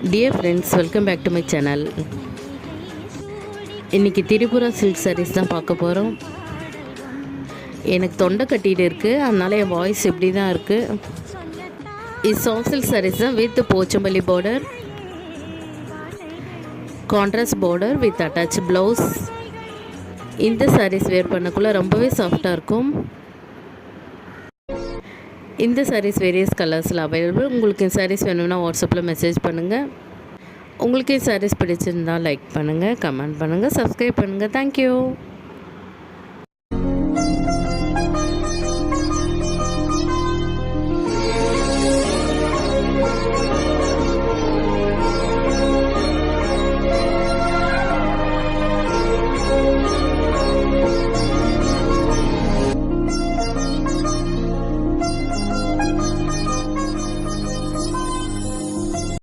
Dear friends, welcome back to my channel. இன்றைக்கி Tripura silk saris தான் பார்க்க போகிறோம். எனக்கு தொண்டை கட்டிகிட்டு இருக்குது, அதனால் என் வாய்ஸ் இப்படி தான் இருக்குது. இது சாஃப்ட் சில்க் சாரீஸ் தான் with Pochampalli border, contrast border with attach blouse. இந்த சாரீஸ் வேர் பண்ணக்குள்ளே ரொம்பவே சாஃப்டாக இருக்கும். இந்த சாரீஸ் வேரியஸ் கலர்ஸில் அவைலபிள். உங்களுக்கு இந்த சாரீஸ் வேணும்னா வாட்ஸ்அப்பில் மெசேஜ் பண்ணுங்கள். உங்களுக்கு இந்த சாரீஸ் பிடிச்சிருந்தால் லைக் பண்ணுங்கள், கமெண்ட் பண்ணுங்கள், சப்ஸ்கிரைப் பண்ணுங்கள். தேங்க்யூ.